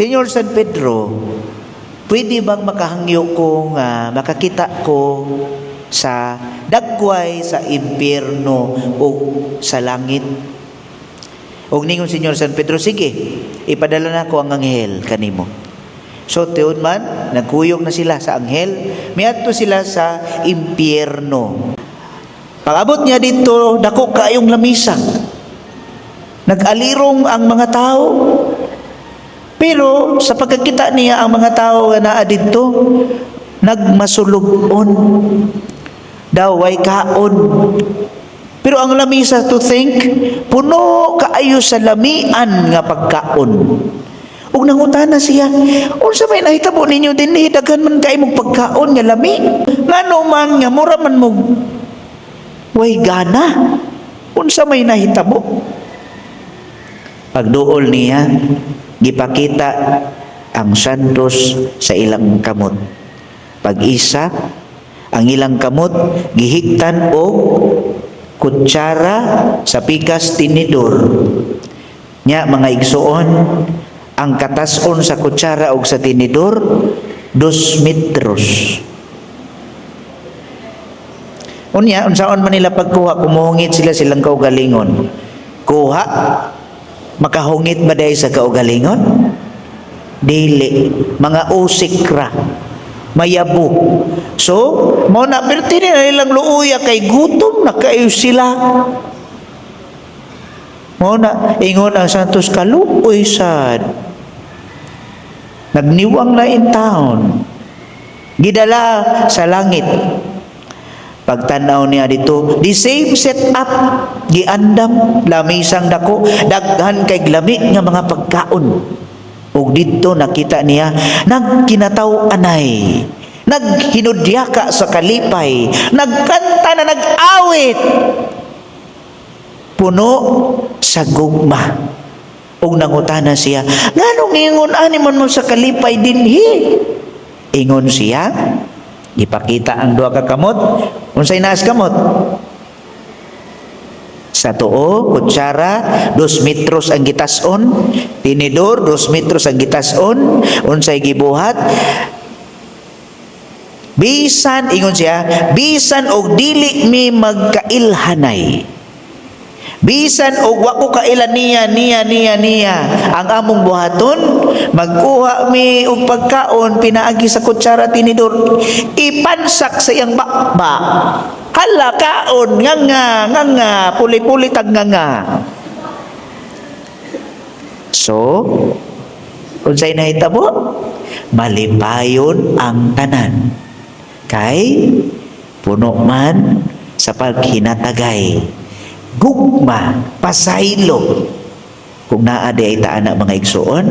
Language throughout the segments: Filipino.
Senyor San Pedro, pwede bang makahangyo ko nga makakita ko sa dagway sa impyerno o sa langit? Og ningon Senyor San Pedro, sige, ipadala na ko ang anghel kanimo. So tiyon man, nagkuyog na sila sa anghel, miadto sila sa impyerno. Pag-abot niya dito, dako kaayong lamisa. Nag-alirong ang mga tao. Pero sa pagkakita niya ang mga tao nga naa didto, nagmasulugon. Daw way kaon. Pero ang lamisa, to think, puno kaayo sa lamian nga pagkaon. Ug nangutana siya, unsa may nahitabo ninyo dinhi, daghan man kay mong pagkaon nga lami? Ngano man nga mura man mo way gana? Unsa may nahitabo? Pagduol niya, gipakita ang santos sa ilang kamot. Pag-isa, ang ilang kamot gihigtan og kutsara sa pikas tinidor. Nya mga igsuon, ang katason sa kutsara og sa tinidor 2 metros. Unya, unsaon man nila pagkuha, kumuhungit sila silang kaugalingon. Kuha, makahungit ba dahil sa kaugalingon? Dili, mga usik ra, mayabo. So, mo na perti na nilang luuya kay gutom na kayo sila. Mo na ingon ang Santos, kaluoy sad. Nagniwang na in town. Gidala sa langit. Pagtanaw niya dito, the same setup, giandam, lamisang dako, daghan kay lami nga mga pagkaon. Ug dito nakita niya, nagkinataw anay, naghinudyaka sa kalipay, nagkanta na nag-awit, puno sa gugma. Ug nangutana siya, nganong ingon ani man mo sa kalipay dinhi? Ingon siya, ipakita ang duha ka kamot. Unsay naas kamot? Sa tuo, kutsara, 2 metros ang gitason, tinidor, 2 metros ang gitason, unsay gibuhat? Bisan, ingon siya, bisan og dili mi magkailhanay. Bisan og wa ko kailan niya ang among buhaton, magkuha mi og pagkaon pinaagi sa kutsara tinidor, ipansak sa iyang bakba. Hala kaon nga puli-puli tag nga. So, unsay nahitabo? Malipayon ang tanan. Kay puno man sa paghinatagay. Gugma, pasaylo. Kung naa di ay taan mga igsuon,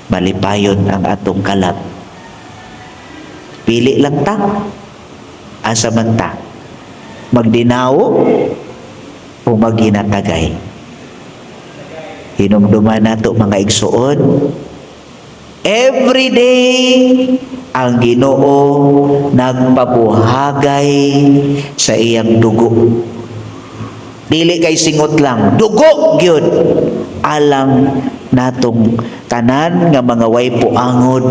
malipayon ang atong kalat. Pili lang ta. Asa man ta? Magdinaw o maghinatagay. Hinumduman nato mga igsuon, every day ang Ginoo nagpabuhagay sa iyang dugo. Dili kay singot lang, dugo gyud alang natong tanan nga mga way puangod,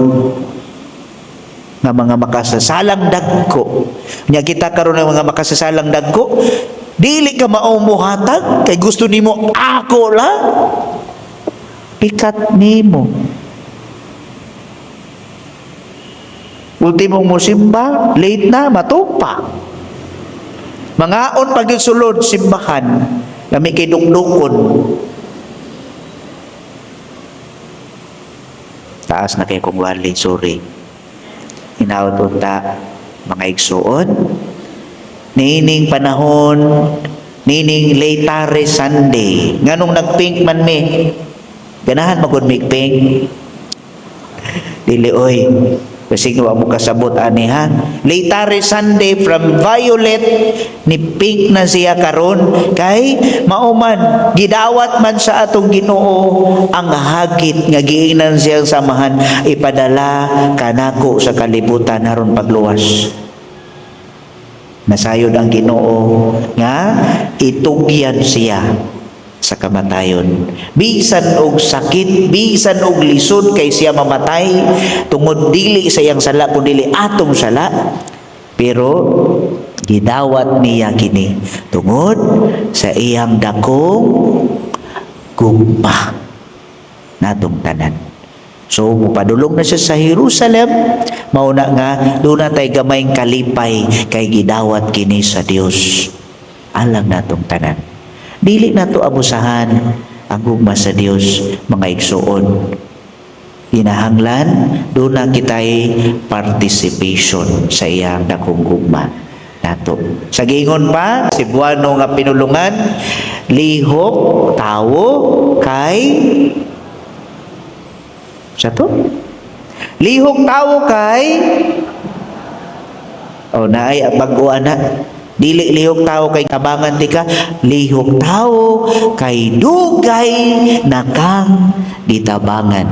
nga mga makasasalang dagko. Nya kita karon ng mga makasasalang dagko, dili ka maumuhatag kay gusto nimo ako lang. Pikat nimo. Ultimong mo simba, late na, matupa. Mangaon pag sulod simbahan, kami kay dukdukon. Taas na kay kong wali, sorry. Hinaot unta, mga igsuon. Nining panahon, nining latare Sunday. Nganong nagpink man me? Ganahan magod mig pink. Dili oy. Kasi nga mo kasabot ani ha. Latare Sunday from violet ni pink na siya karon kay mauman gidawat man sa atong Ginoo ang hagit nga giingnan siyang samahan ipadala kanako sa kalibutan aron pagluwas. Nasayod ang Ginoo nga itugyan siya sa kamatayon. Bisan og sakit, bisan og lisod kay siya mamatay tungod dili sa iyang sala kun dili atong sala, pero gidawat niya kini tungod sa iyang dakong gugma natong tanan. So mupadulong na siya sa Jerusalem, mauna nga doon na tay gamayng kalipay kay gidawat kini sa Dios. Alang natong tanan. Dili nato abusahan ang gugma sa Dios, mga igsuon. Kinahanglan doon na kitay participation sa iyang dakong gugma nato. Sa giingon pa, Cebuano nga pinulungan, lihok tawo kay sa to? Lihok tawo kay naay bag-o ana. Dili lihok tawo kay kabangan di ka, lihok tawo kay dugay na kang ditabangan.